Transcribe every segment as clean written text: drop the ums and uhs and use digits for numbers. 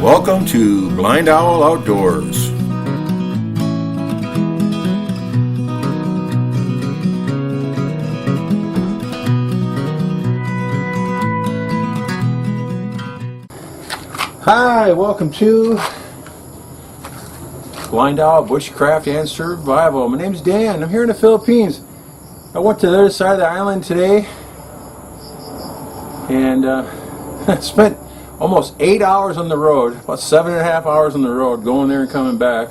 Welcome to BlindOwl Outdoors. Hi, welcome to BlindOwl, Bushcraft, and Survival. My name's Dan. I'm here in the Philippines. I went to the other side of the island today and spent almost 8 hours on the road, about 7.5 hours on the road, going there and coming back.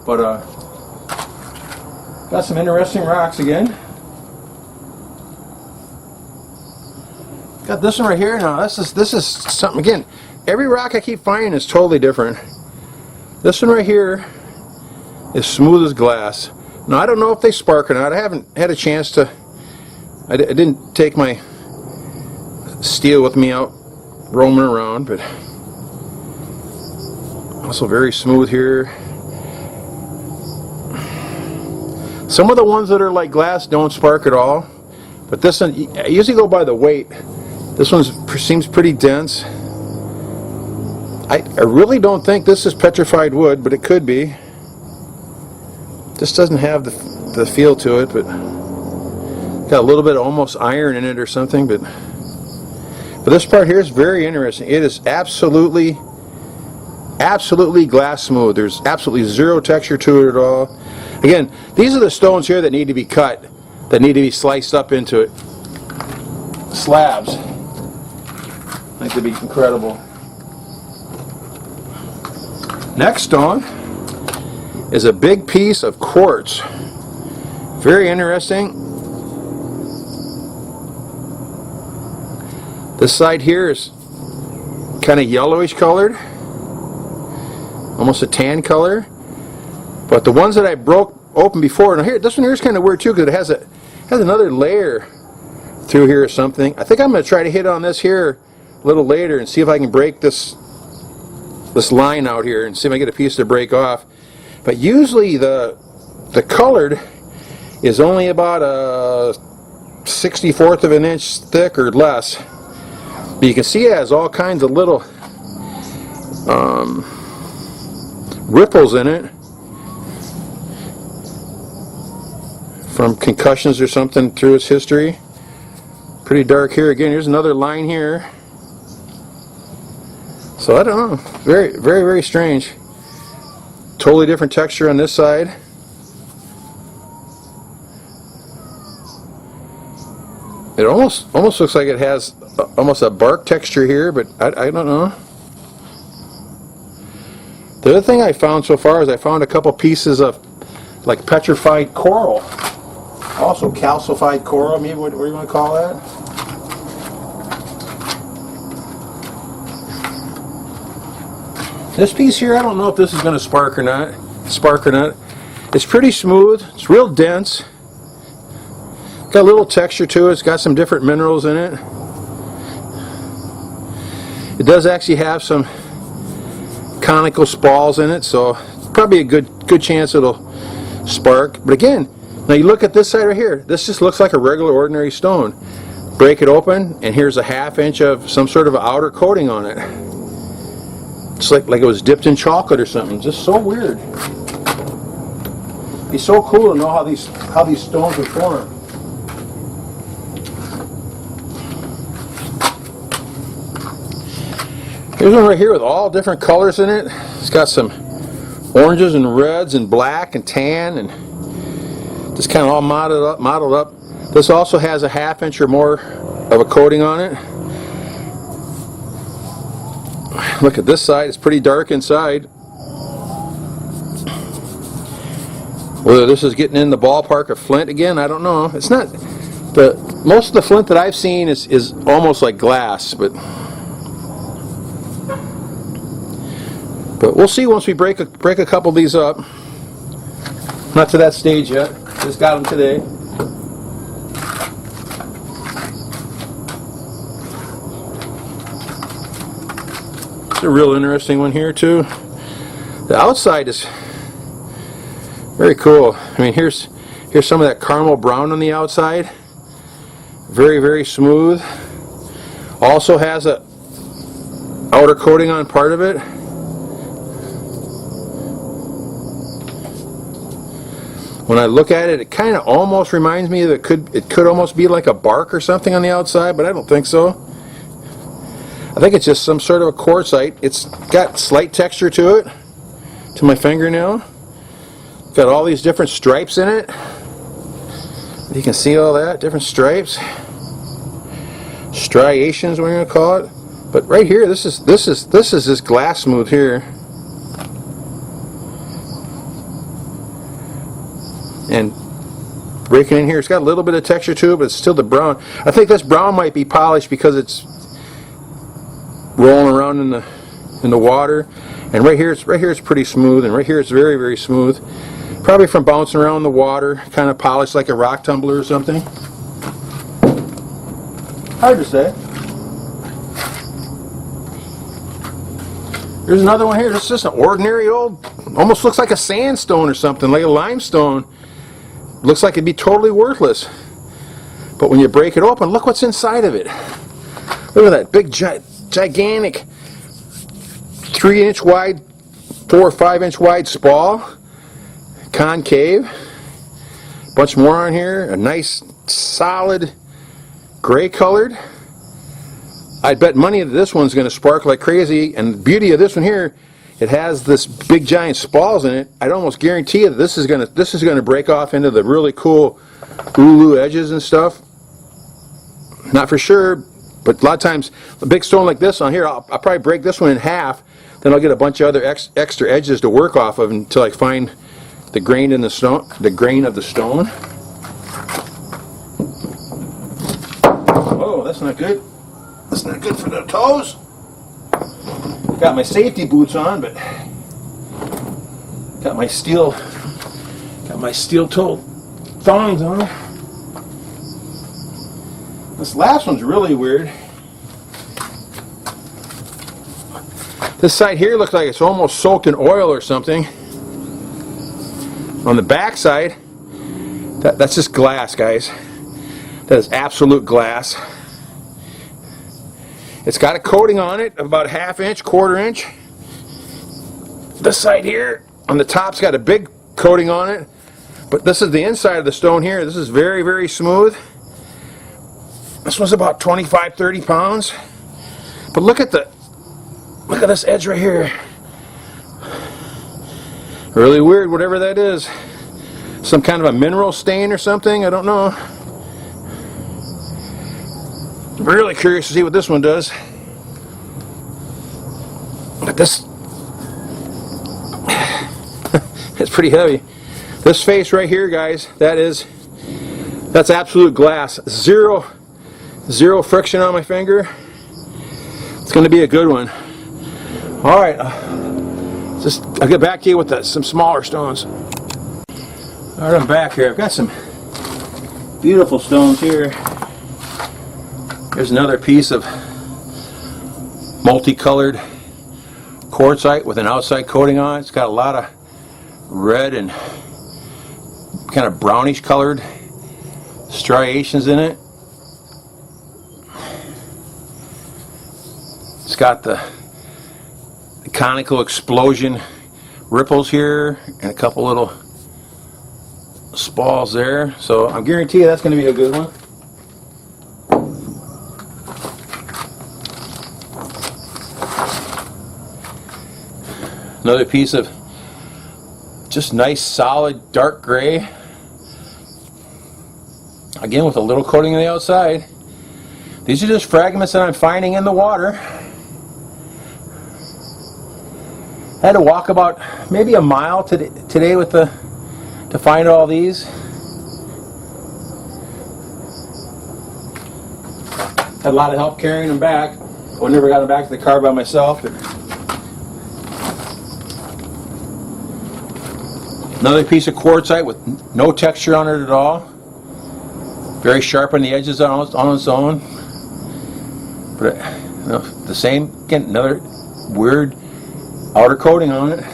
But got some interesting rocks again. Got this one right here. Now this is something again. Every rock I keep finding is totally different. This one right here is smooth as glass. Now I don't know if they spark or not. I haven't had a chance to. I didn't take my steel with me out roaming around, but also very smooth here. Some of the ones that are like glass don't spark at all, but this one, I usually go by the weight. This one seems pretty dense. I really don't think this is petrified wood, but it could be. This doesn't have the feel to it, but got a little bit of almost iron in it or something, but this part here is very interesting. It is absolutely glass smooth. There's absolutely zero texture to it at all. Again, these are the stones here that need to be cut, that need to be sliced up into it. Slabs. I think they'd be incredible. Next stone is a big piece of quartz. Very interesting. This side here is kind of yellowish colored, almost a tan color. But the ones that I broke open before, now here, this one here is kind of weird too because it has another layer through here or something. I think I'm going to try to hit on this here a little later and see if I can break this line out here and see if I get a piece to break off. But usually the colored is only about a 1/64 of an inch thick or less. But you can see it has all kinds of little ripples in it from concussions or something through its history. Pretty dark here again. Here's another line here. So I don't know. Very, very, very strange. Totally different texture on this side. It almost looks like it has almost a bark texture here, but I don't know. The other thing I found so far is I found a couple pieces of like petrified coral, also calcified coral, maybe what do you want to call that? This piece here, I don't know if this is going to spark or not. It's pretty smooth. It's real dense. Got a little texture to it. It's got some different minerals in it. It does actually have some conical spalls in it, so it's probably a good chance it'll spark. But again, now you look at this side right here. This just looks like a regular ordinary stone. Break it open, and here's a 1/2 inch of some sort of outer coating on it. It's like it was dipped in chocolate or something. Just so weird. It'd be so cool to know how these stones are formed. Here's one right here with all different colors in it. It's got some oranges and reds and black and tan and just kind of all mottled up. This also has a 1/2 inch or more of a coating on it. Look at this side, it's pretty dark inside. Whether this is getting in the ballpark of flint again, I don't know. It's not. Most of the flint that I've seen is almost like glass, but we'll see once we break a couple of these up. Not to that stage yet. Just got them today. A real interesting one here too. The outside is very cool. I mean, here's some of that caramel brown on the outside. Very, very smooth. Also has a outer coating on part of it. When I look at it, it kind of almost reminds me that it could almost be like a bark or something on the outside, but I don't think so. I think it's just some sort of a quartzite. It's got slight texture to it, to my fingernail. Got all these different stripes in it. You can see all that, different stripes. Striations, what you're gonna call it. But right here, this is this glass smooth here. And breaking in here, it's got a little bit of texture to it, but it's still the brown. I think this brown might be polished because it's rolling around in the water. And right here it's pretty smooth, and right here it's very, very smooth. Probably from bouncing around the water, kind of polished like a rock tumbler or something. Hard to say. There's another one here. This is just an ordinary old, almost looks like a sandstone or something, like a limestone. Looks like it'd be totally worthless. But when you break it open, look what's inside of it. Look at that big, gigantic 3-inch wide, 4 or 5 inch wide spall. Concave. Bunch more on here. A nice, solid, gray colored. I bet money that this one's going to spark like crazy. And the beauty of this one here, it has this big giant spalls in it. I'd almost guarantee you that this is going to break off into the really cool ulu edges and stuff. Not for sure, but a lot of times a big stone like this on here, I'll probably break this one in half. Then I'll get a bunch of other extra edges to work off of until I find the grain in the stone, the grain of the stone. Oh, that's not good. That's not good for the toes. Got my safety boots on, but got my steel toe thongs on. This last one's really weird. This side here looks like it's almost soaked in oil or something. On the back side, that's just glass, guys. That is absolute glass. It's got a coating on it of about 1/2 inch, 1/4 inch. This side here, on the top's got a big coating on it. But this is the inside of the stone here. This is very, very smooth. This one's about 25, 30 pounds. But look at this edge right here. Really weird, whatever that is. Some kind of a mineral stain or something, I don't know. Really curious to see what this one does. But this, it's pretty heavy. This face right here, guys, that's absolute glass. Zero friction on my finger. It's going to be a good one. All right, I'll get back to you with some smaller stones. All right, I'm back here. I've got some beautiful stones here. Here's another piece of multicolored quartzite with an outside coating on it. It's got a lot of red and kind of brownish colored striations in it. It's got the conical explosion ripples here and a couple little spalls there. So I'm guaranteeing that's going to be a good one. Another piece of just nice solid dark gray, again with a little coating on the outside. These are just fragments that I'm finding in the water. I had to walk about maybe a mile today to find all these. Had a lot of help carrying them back. I never got them back to the car by myself. Another piece of quartzite with no texture on it at all. Very sharp on the edges on its own. But the same, again, another weird outer coating on it.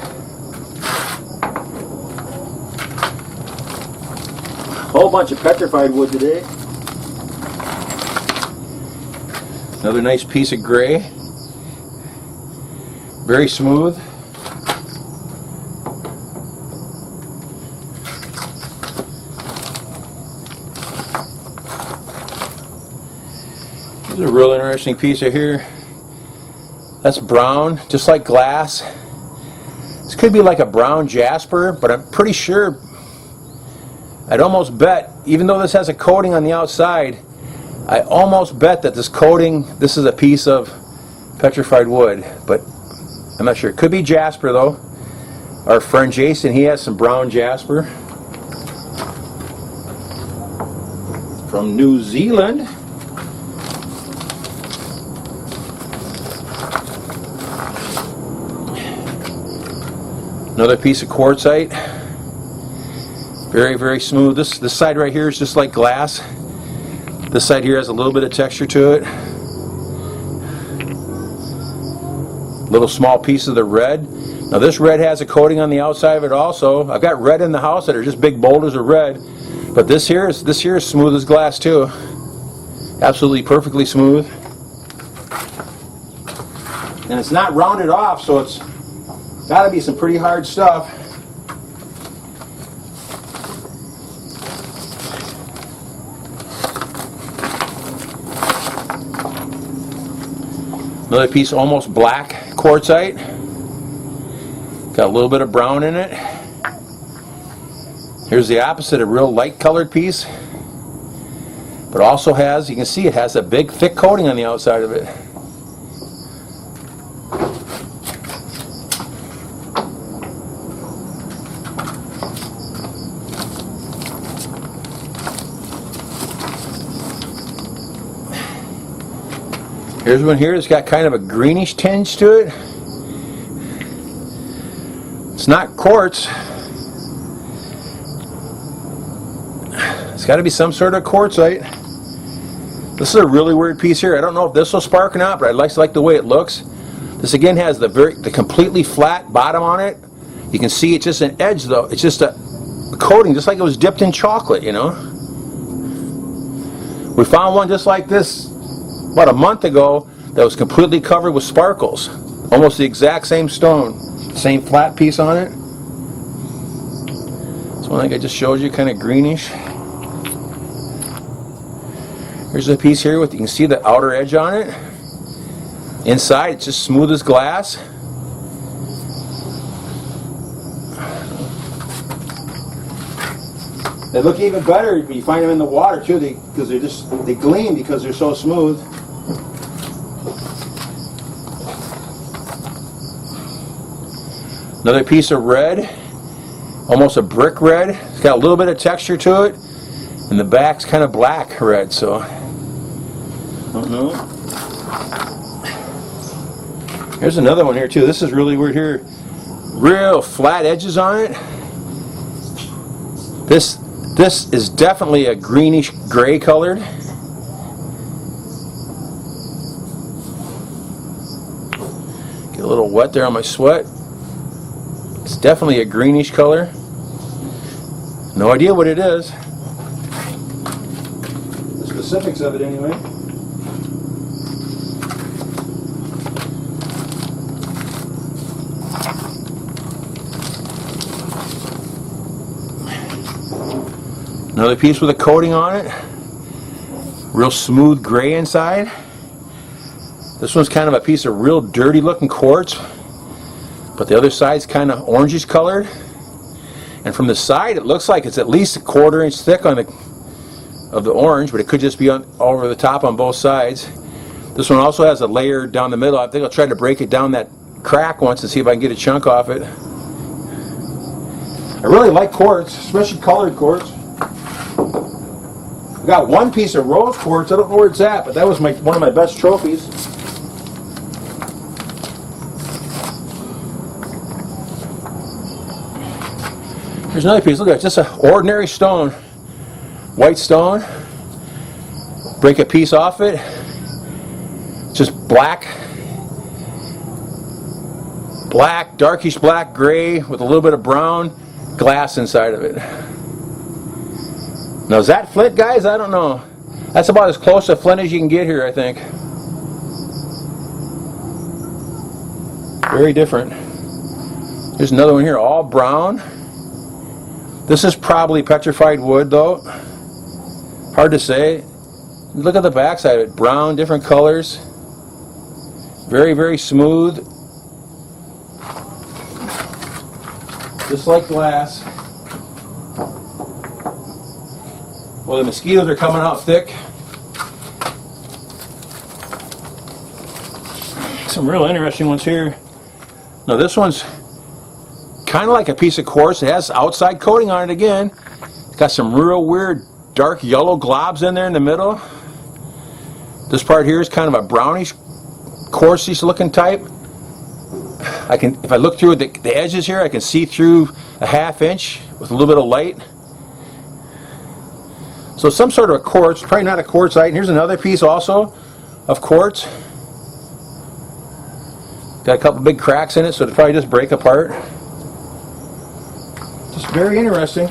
Whole bunch of petrified wood today. Another nice piece of gray. very smooth. This is a real interesting piece right here. That's brown, just like glass. This could be like a brown jasper, but I'm pretty sure, I'd almost bet, even though this has a coating on the outside, I almost bet that this coating, this is a piece of petrified wood, but I'm not sure. It could be jasper though. Our friend Jason, he has some brown jasper from New Zealand. Another piece of quartzite. Very, very smooth. This side right here is just like glass. This side here has a little bit of texture to it. Little small piece of the red. Now this red has a coating on the outside of it also. I've got red in the house that are just big boulders of red. But this here is smooth as glass too. Absolutely perfectly smooth. And it's not rounded off, so it's got to be some pretty hard stuff. Another piece almost black quartzite. Got a little bit of brown in it. Here's the opposite, a real light colored piece. But also has, you can see it has a big thick coating on the outside of it. Here's one here that's got kind of a greenish tinge to it. It's not quartz. It's got to be some sort of quartzite. This is a really weird piece here. I don't know if this will spark or not, but I like the way it looks. This again has the completely flat bottom on it. You can see it's just an edge though. It's just a coating, just like it was dipped in chocolate, you know. We found one just like this about a month ago that was completely covered with sparkles. Almost the exact same stone. Same flat piece on it. This one like I just showed you, kind of greenish. Here's a piece here with, you can see the outer edge on it. Inside it's just smooth as glass. They look even better when you find them in the water too, because they gleam because they're so smooth. Another piece of red, almost a brick red. It's got a little bit of texture to it, and the back's kind of black red. So, I don't know. Here's another one here too. This is really weird here. Real flat edges on it. This is definitely a greenish gray colored. Get a little wet there on my sweat. It's definitely a greenish color. No idea what it is. The specifics of it anyway. Another piece with a coating on it. Real smooth gray inside. This one's kind of a piece of real dirty looking quartz, but the other side's kind of orangish colored. And from the side it looks like it's at least a 1/4 inch thick of the orange, but it could just be over the top on both sides. This one also has a layer down the middle. I think I'll try to break it down that crack once to see if I can get a chunk off it. I really like quartz, especially colored quartz. I got one piece of rose quartz. I don't know where it's at, but that was one of my best trophies. Here's another piece. Look at it. Just an ordinary stone. White stone. Break a piece off it. Just black. Black, darkish black, gray with a little bit of brown glass inside of it. Now is that flint, guys? I don't know. That's about as close to flint as you can get here, I think. Very different. There's another one here, all brown. This is probably petrified wood though. Hard to say. Look at the backside of it. Brown, different colors. Very, very smooth. Just like glass. Well, the mosquitoes are coming out thick. Some real interesting ones here. Now this one's kind of like a piece of quartz. It has outside coating on it again. It's got some real weird dark yellow globs in there in the middle. This part here is kind of a brownish, quartzy looking type. If I look through the edges here, I can see through a 1/2 inch with a little bit of light. So some sort of a quartz, probably not a quartzite. And here's another piece also of quartz. Got a couple big cracks in it, so it'll probably just break apart. Just very interesting.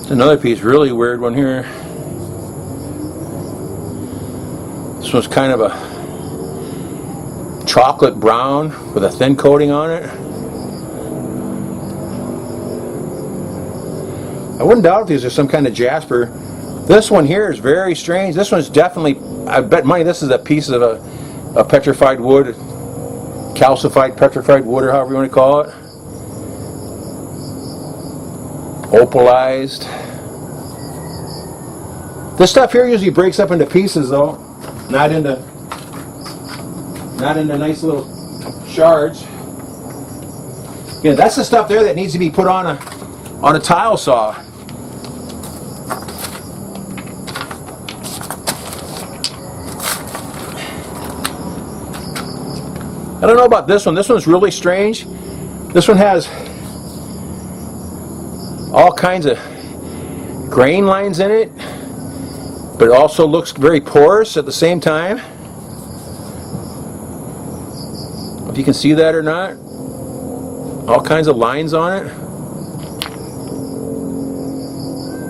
Another piece, really weird one here. This one's kind of a chocolate brown with a thin coating on it. I wouldn't doubt if these are some kind of jasper. This one here is very strange. This one's definitely, I bet money this is a piece of a petrified wood, calcified petrified wood, or however you want to call it. Opalized. This stuff here usually breaks up into pieces though, not into nice little shards. Yeah, that's the stuff there that needs to be put on a tile saw. I don't know about this one. This one's really strange. This one has all kinds of grain lines in it, but it also looks very porous at the same time. If you can see that or not. All kinds of lines on it.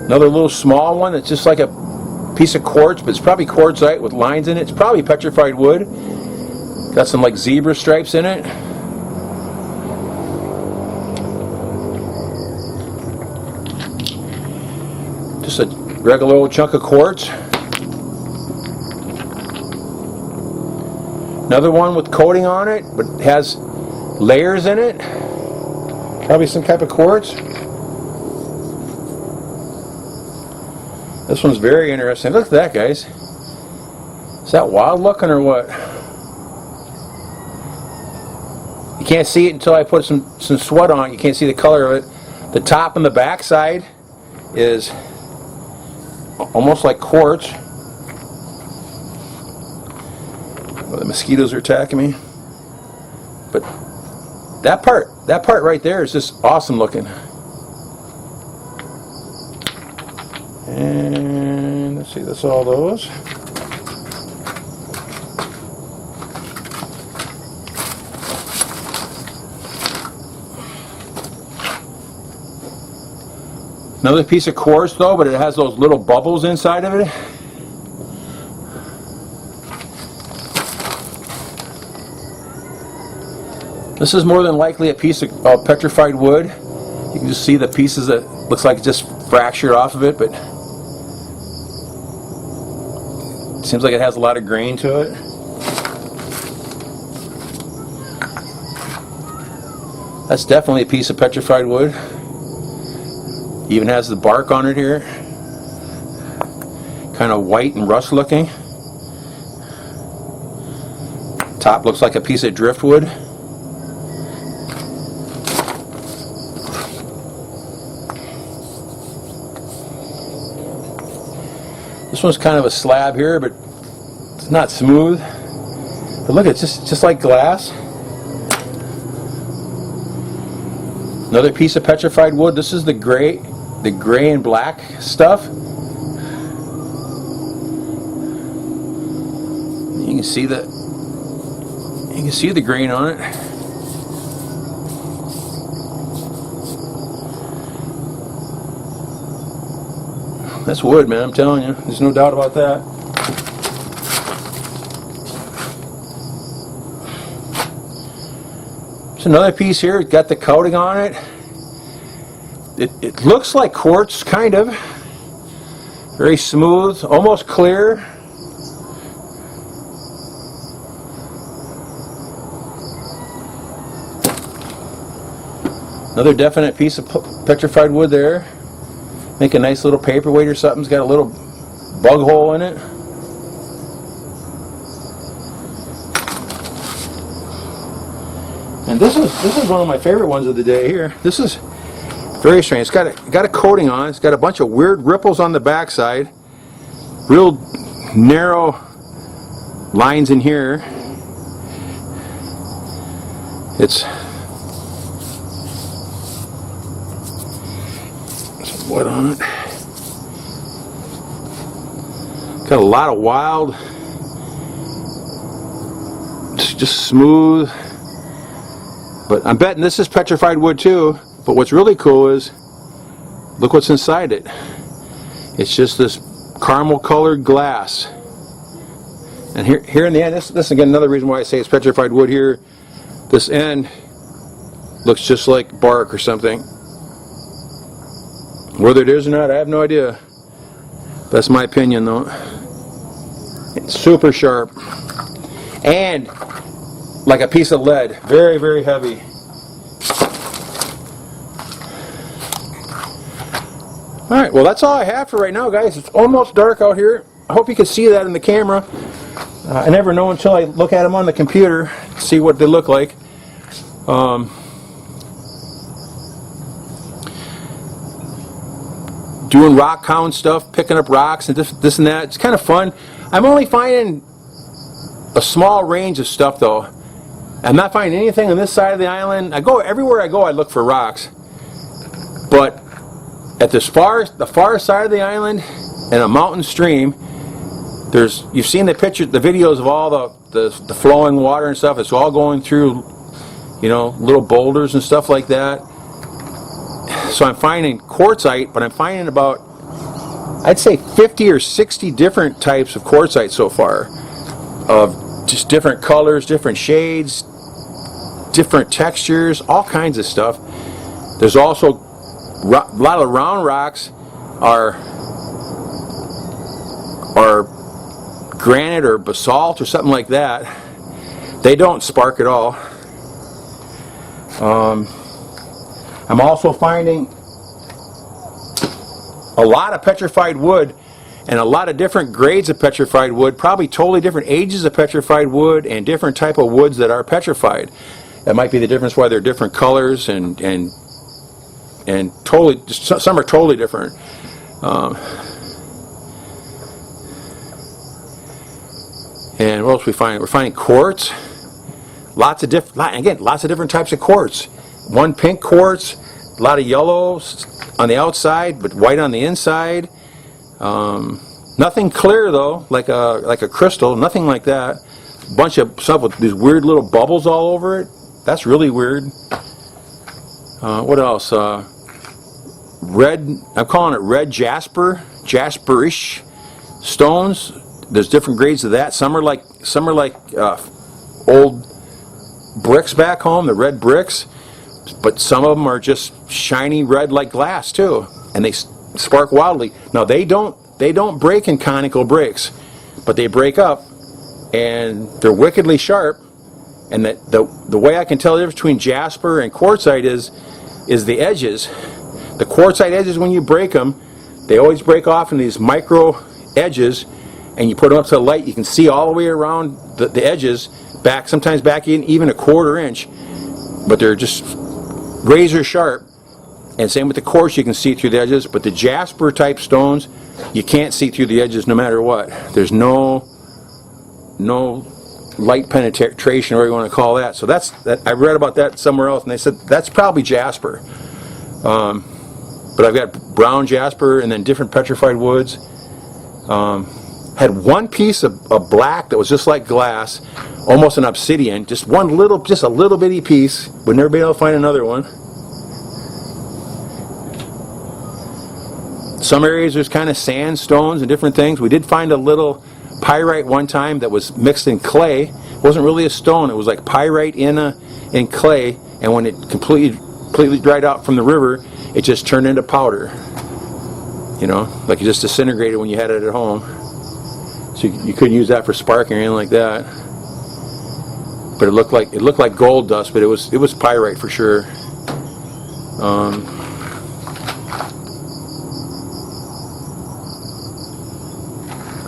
Another little small one that's just like a piece of quartz, but it's probably quartzite with lines in it. It's probably petrified wood. Got some like zebra stripes in it. Just a regular old chunk of quartz. Another one with coating on it, but it has layers in it. Probably some type of quartz. This one's very interesting. Look at that, guys. Is that wild looking or what? You can't see it until I put some sweat on it. You can't see the color of it. The top and the back side is almost like quartz. Well, the mosquitoes are attacking me. But that part right there is just awesome looking. And let's see, that's all those. Another piece of quartz though, but it has those little bubbles inside of it. This is more than likely a piece of petrified wood. You can just see the pieces that looks like it just fractured off of it, but it seems like it has a lot of grain to it. That's definitely a piece of petrified wood. Even has the bark on it here. Kind of white and rust looking. Top looks like a piece of driftwood. This one's kind of a slab here, but it's not smooth. But look, it's just like glass. Another piece of petrified wood. This is the gray and black stuff. You can see the grain on it. That's wood, man, I'm telling you. There's no doubt about that. There's another piece here. It's got the coating on it. It looks like quartz, kind of. Very smooth, almost clear. Another definite piece of petrified wood there. Make a nice little paperweight or something. It's got a little bug hole in it. And this is one of my favorite ones of the day here. This is very strange. It's got a coating on it. It's got a bunch of weird ripples on the backside. Real narrow lines in here. It's some wood on it. Got a lot of wild, just smooth. But I'm betting this is petrified wood too. But what's really cool is, look what's inside it. It's just this caramel colored glass. And here in the end, this is again another reason why I say it's petrified wood here. This end looks just like bark or something. Whether it is or not, I have no idea. That's my opinion though. It's super sharp. And like a piece of lead. Very, very heavy. Alright, well that's all I have for right now, guys. It's almost dark out here. I hope you can see that in the camera. I never know until I look at them on the computer, see what they look like. Doing rock hound stuff, picking up rocks and this and that. It's kind of fun. I'm only finding a small range of stuff though. I'm not finding anything on this side of the island. Everywhere I go, I look for rocks. But at the far side of the island, in a mountain stream, you've seen the pictures, the videos of all the flowing water and stuff. It's all going through, you know, little boulders and stuff like that. So I'm finding quartzite, but I'm finding about, I'd say 50 or 60 different types of quartzite so far, of just different colors, different shades, different textures, all kinds of stuff. There's also a lot of the round rocks are granite or basalt or something like that. They don't spark at all. I'm also finding a lot of petrified wood and a lot of different grades of petrified wood, probably totally different ages of petrified wood and different type of woods that are petrified. That might be the difference why they're different colors and totally, some are totally different. And what else we find? We're finding quartz. Lots of different types of quartz. One pink quartz, a lot of yellows on the outside, but white on the inside. Nothing clear though, like a crystal. Nothing like that. A bunch of stuff with these weird little bubbles all over it. That's really weird. What else? Red. I'm calling it red jasper, jasperish stones. There's different grades of that. Some are like old bricks back home, the red bricks, but some of them are just shiny red like glass too, and they spark wildly. Now they don't break in conical breaks, but they break up, and they're wickedly sharp. And the way I can tell the difference between jasper and quartzite is the edges. The quartzite edges, when you break them, they always break off in these micro edges, and you put them up to the light, you can see all the way around the edges, sometimes back in even a quarter inch, but they're just razor sharp. And same with the quartz, you can see through the edges, but the jasper type stones, you can't see through the edges no matter what. There's no light penetration, or whatever you want to call that. So I read about that somewhere else, and they said that's probably jasper. But I've got brown jasper and then different petrified woods. Had one piece of black that was just like glass, almost an obsidian, just a little bitty piece. Would never be able to find another one. Some areas there's kind of sandstones and different things. We did find a little pyrite one time that was mixed in clay. It wasn't really a stone. It was like pyrite in clay, and when it completely dried out from the river, it just turned into powder. You know, like it just disintegrated when you had it at home. So you couldn't use that for sparking or anything like that. But it looked like gold dust, but it was pyrite for sure.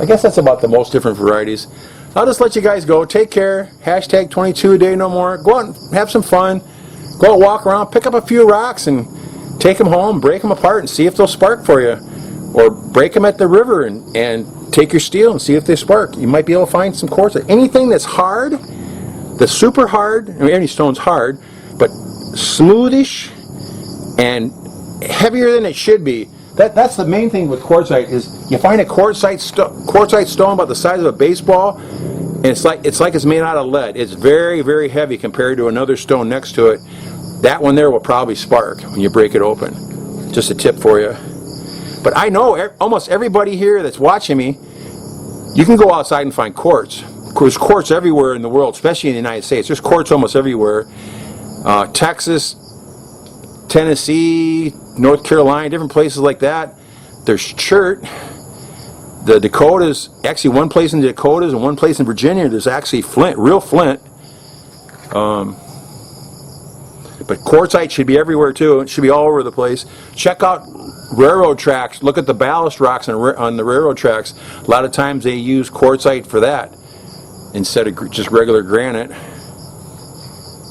I guess that's about the most different varieties. I'll just let you guys go. Take care. Hashtag 22 a day no more. Go out and have some fun. Go out, walk around, pick up a few rocks and take them home, break them apart and see if they'll spark for you. Or break them at the river and take your steel and see if they spark. You might be able to find some quartzite. Anything that's hard, that's super hard, I mean any stone's hard, but smoothish and heavier than it should be. That's the main thing with quartzite is you find a quartzite stone about the size of a baseball, and it's like it's made out of lead. It's very, very heavy compared to another stone next to it. That one there will probably spark when you break it open. Just a tip for you. But I know almost everybody here that's watching me, you can go outside and find quartz. There's quartz everywhere in the world, especially in the United States. There's quartz almost everywhere. Texas, Tennessee, North Carolina, different places like that. There's chert. The Dakotas, actually one place in the Dakotas and one place in Virginia, there's actually flint, real flint. But quartzite should be everywhere too. It should be all over the place. Check out railroad tracks. Look at the ballast rocks on the railroad tracks. A lot of times they use quartzite for that instead of just regular granite.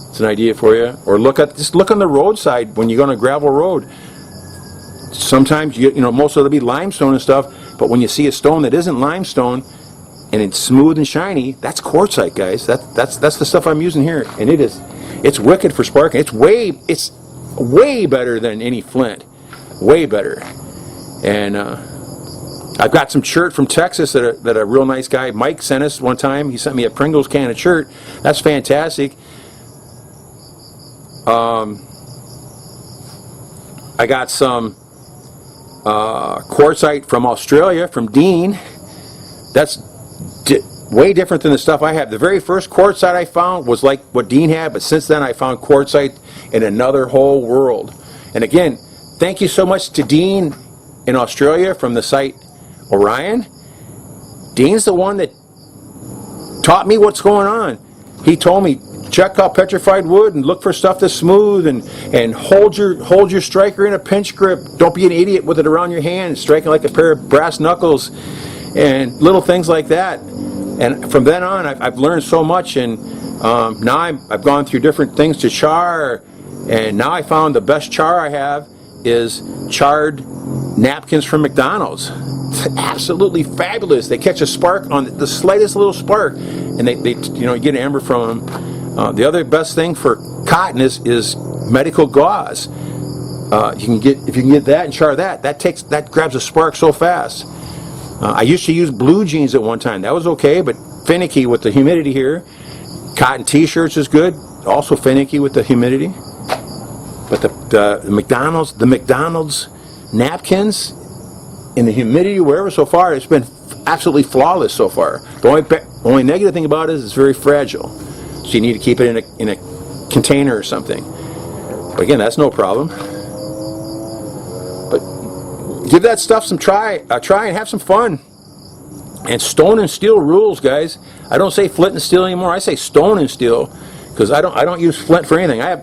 It's an idea for you. Or just look on the roadside when you're on a gravel road. Sometimes you know most of it'll be limestone and stuff, but when you see a stone that isn't limestone and it's smooth and shiny, that's quartzite, guys. That's the stuff I'm using here, and it's wicked for sparking. It's way better than any flint, way better. And I've got some chert from Texas that a real nice guy Mike sent us one time. He sent me a Pringles can of chert. That's fantastic. I got some quartzite from Australia, from Dean. That's way different than the stuff I have. The very first quartzite I found was like what Dean had, but since then I found quartzite in another whole world. And again, thank you so much to Dean in Australia from the site Orion. Dean's the one that taught me what's going on. He told me, check out petrified wood and look for stuff that's smooth and hold your striker in a pinch grip. Don't be an idiot with it around your hand, striking like a pair of brass knuckles and little things like that. And from then on, I've learned so much, and now I've gone through different things to char, and now I found the best char I have is charred napkins from McDonald's. It's absolutely fabulous. They catch a spark on the slightest little spark, and they you get an ember from them. The other best thing for cotton is medical gauze. If you can get that and char that grabs a spark so fast. I used to use blue jeans at one time. That was okay, but finicky with the humidity here. Cotton t-shirts is good, also finicky with the humidity. But the McDonald's napkins in the humidity wherever so far, it's been absolutely flawless so far. The only negative thing about it is it's very fragile. So you need to keep it in a container or something. But again, that's no problem. But give that stuff a try and have some fun. And stone and steel rules, guys. I don't say flint and steel anymore. I say stone and steel because I don't use flint for anything. I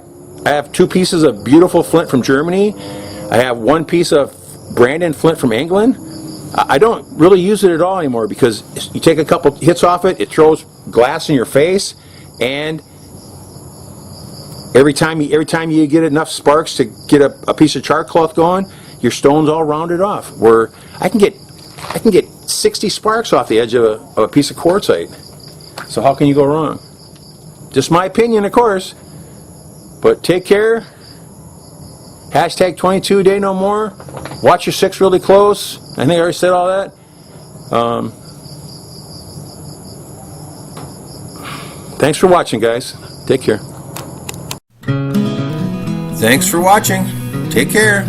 have 2 pieces of beautiful flint from Germany. I have 1 piece of Brandon flint from England. I don't really use it at all anymore because you take a couple hits off it, it throws glass in your face, and every time you get enough sparks to get a piece of char cloth going, your stone's all rounded off. Where I can get 60 sparks off the edge of a piece of quartzite. So how can you go wrong? Just my opinion, of course. But take care. Hashtag 22 a day no more. Watch your 6 really close. I think I already said all that. Thanks for watching, guys. Take care. Thanks for watching. Take care.